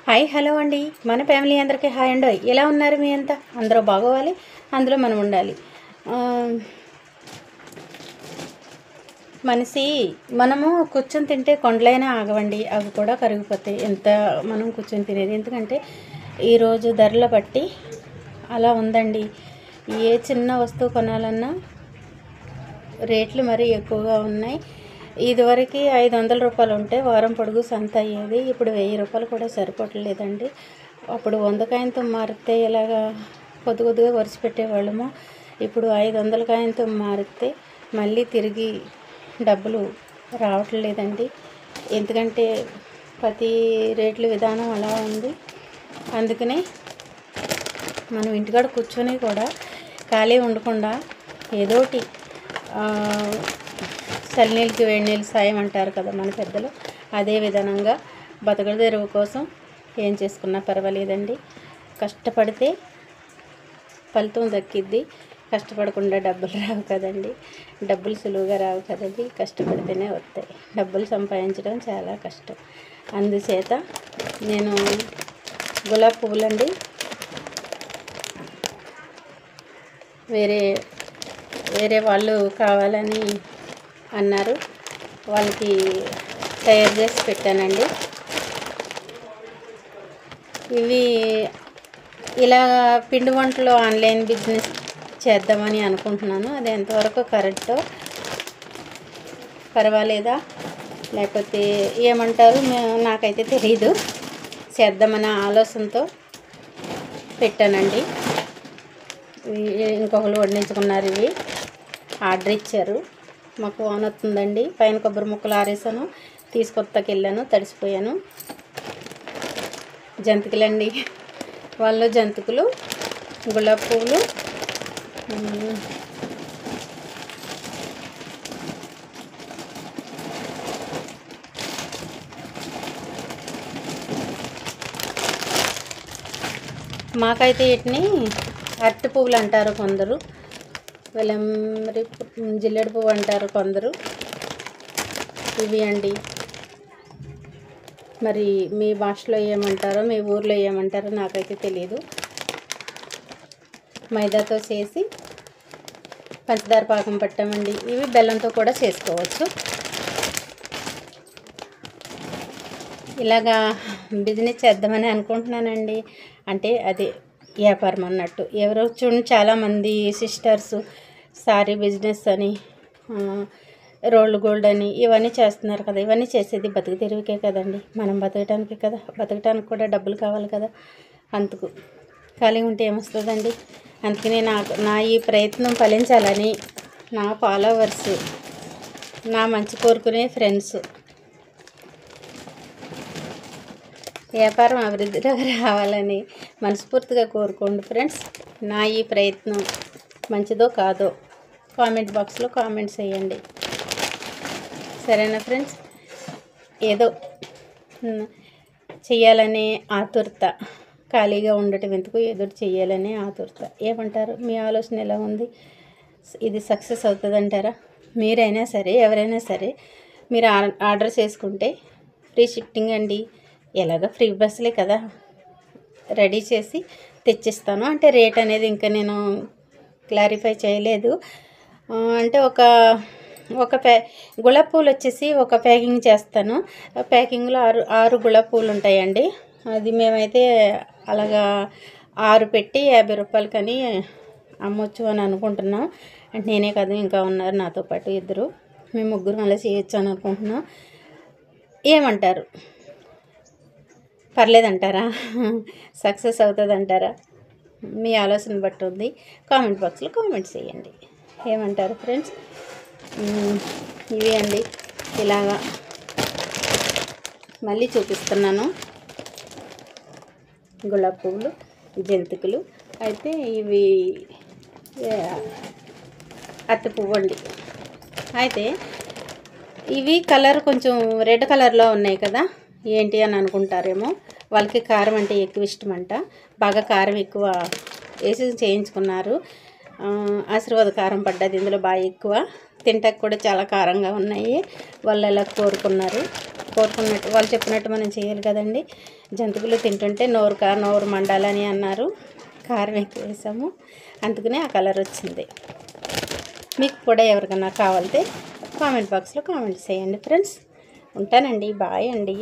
Hi hello అండి. మన family అందరికీ హాయ్ అండి. ఎలా ఉన్నారు మీ అంతా? అందరూ బాగోవాలి, అందులో మనం ఉండాలి. మనము కూర్చొని తింటే కొండలైనా ఆగవండి, అవి కూడా కరిగిపోతాయి ఎంత మనం కూర్చొని తినేది. ఎందుకంటే ఈరోజు ధరల బట్టి అలా ఉందండి. ఏ చిన్న వస్తువు కొనాలన్నా రేట్లు మరీ ఎక్కువగా ఉన్నాయి. ఇదివరకు 500 రూపాయలు ఉంటే వారం పొడుగు సంత అయ్యేది. ఇప్పుడు 1000 రూపాయలు కూడా సరిపోవట్లేదండి. అప్పుడు 100 కాయంతో మారితే ఇలాగా కొద్ది కొద్దిగా వరిసి పెట్టేవాళ్ళము. ఇప్పుడు 500 కాయంతో మారితే మళ్ళీ తిరిగి డబ్బులు రావట్లేదండి. ఎందుకంటే ప్రతి రేట్ల విధానం అలా ఉంది. అందుకనే మనం ఇంటికాడ కూర్చొని కూడా ఖాళీ ఉండకుండా ఏదోటి చల్లనీళ్ళకి వేడి నీళ్ళు సాయం అంటారు కదా మన పెద్దలు. అదే విధానంగా బతుకుల తెరువు కోసం ఏం చేసుకున్నా పర్వాలేదండి. కష్టపడితే ఫలితం దక్కిద్ది. కష్టపడకుండా డబ్బులు రావు కదండి. డబ్బులు సులువుగా రావు కదండి, కష్టపడితేనే వస్తాయి. డబ్బులు సంపాదించడం చాలా కష్టం. అందుచేత నేను గులాబీ పువ్వులండి వేరే వాళ్ళు కావాలని అన్నారు, వాళ్ళకి తయారు చేసి పెట్టానండి. ఇవి ఇలా పిండి వంటలు ఆన్లైన్ బిజినెస్ చేద్దామని అనుకుంటున్నాను. అది ఎంతవరకు కరెక్టో పర్వాలేదా లేకపోతే ఏమంటారు నాకైతే తెలీదు. చేద్దామన్న ఆలోచనతో పెట్టానండి. ఇంకొకరు వడ్డించుకున్నారు. ఇవి ఆర్డర్ ఇచ్చారు. మాకు వాన వస్తుందండి. పైన కొబ్బరి ముక్కలు ఆరేసాను, తీసుకొత్తకి వెళ్ళాను, తడిసిపోయాను. జంతికలండి, వాళ్ళు జంతికలు, గులాబీ పువ్వులు, మాకైతే వీటిని అరటి పువ్వులు అంటారు కొందరు, వెలంబరి జిల్లెడు పువ్వు అంటారు కొందరు. ఇవి అండి, మరి మీ భాషలో ఏమంటారో, మీ ఊర్లో ఏమంటారో నాకైతే తెలియదు. మైదాతో చేసి పంచదార పాకం పట్టామండి. ఇవి బెల్లంతో కూడా చేసుకోవచ్చు. ఇలాగా బిజినెస్ చేద్దామని అనుకుంటున్నానండి. అంటే అదే వ్యాపారం అన్నట్టు. ఎవరో చూడండి, చాలామంది సిస్టర్స్ సారీ బిజినెస్ అని, రోల్డ్ గోల్డ్ అని ఇవన్నీ చేస్తున్నారు కదా. ఇవన్నీ చేసేది బతుకు తెరువుకే కదండి, మనం బతకటానికి కదా. బతకటానికి కూడా డబ్బులు కావాలి కదా. అందుకు ఖాళీ ఉంటే ఏమొస్తుందండి. అందుకనే నా ఈ ప్రయత్నం ఫలించాలని నా ఫాలోవర్స్, నా మంచి కోరుకునే ఫ్రెండ్స్ వ్యాపారం అభివృద్ధిలోకి రావాలని మనస్ఫూర్తిగా కోరుకోండి ఫ్రెండ్స్. నా ఈ ప్రయత్నం మంచిదో కాదో కామెంట్ బాక్స్లో కామెంట్స్ చేయండి, సరేనా ఫ్రెండ్స్. ఏదో చెయ్యాలనే ఆతురత, ఖాళీగా ఉండటం ఎందుకు, ఏదో చెయ్యాలనే ఆతురత. ఏమంటారు, మీ ఆలోచన ఎలా ఉంది? ఇది సక్సెస్ అవుతుందంటారా? మీరైనా సరే, ఎవరైనా సరే, మీరు ఆర్డర్ చేసుకుంటే ఫ్రీ షిఫ్టింగ్ అండి. ఎలాగ ఫ్రీ బస్సులే కదా, రెడీ చేసి తెచ్చిస్తాను. అంటే రేట్ అనేది ఇంకా నేను క్లారిఫై చేయలేదు. అంటే ఒక గులాబీ పూలు వచ్చేసి ఒక ప్యాకింగ్ చేస్తాను. ప్యాకింగ్లో 6 గులాబీ పూలు ఉంటాయండి. అది మేమైతే అలాగా 6 పెట్టి 50 రూపాయలకని అమ్మొచ్చు అని అనుకుంటున్నాం. అంటే నేనే కాదు, ఇంకా ఉన్నారు నాతో పాటు ఇద్దరు, మేము ముగ్గురు అలా చేయొచ్చు అని అనుకుంటున్నాం. ఏమంటారు, పర్లేదంటారా? సక్సెస్ అవుతుందంటారా? మీ ఆలోచన బట్టి ఉంది. కామెంట్ బాక్స్లో కామెంట్స్ చేయండి. ఏమంటారు ఫ్రెండ్స్? ఇవి అండి, ఇలాగా మళ్ళీ చూపిస్తున్నాను. గులాబీ పువ్వులు, జంతికలు. అయితే ఇవి అరటి పువ్వు అండి. అయితే ఇవి కలర్ కొంచెం రెడ్ కలర్లో ఉన్నాయి కదా, ఏంటి అని అనుకుంటారేమో. వాళ్ళకి కారం అంటే ఎక్కువ ఇష్టమంట. బాగా కారం ఎక్కువ వేసి చేయించుకున్నారు. ఆశీర్వాద కారం పడ్డది ఇందులో బాగా ఎక్కువ. తింటాక కూడా చాలా కారంగా ఉన్నాయి. వాళ్ళు అలా కోరుకున్నారు. కోరుకున్నట్టు వాళ్ళు చెప్పినట్టు మనం చేయాలి కదండి. జంతువులు తింటుంటే నోరు మండాలని అన్నారు. కారం ఎక్కువ వేసాము, అందుకనే ఆ కలర్ వచ్చింది. మీకు కూడా ఎవరికన్నా కావాలితే కామెంట్ బాక్స్లో కామెంట్ చేయండి ఫ్రెండ్స్. ఉంటానండి, బాయ్ అండి.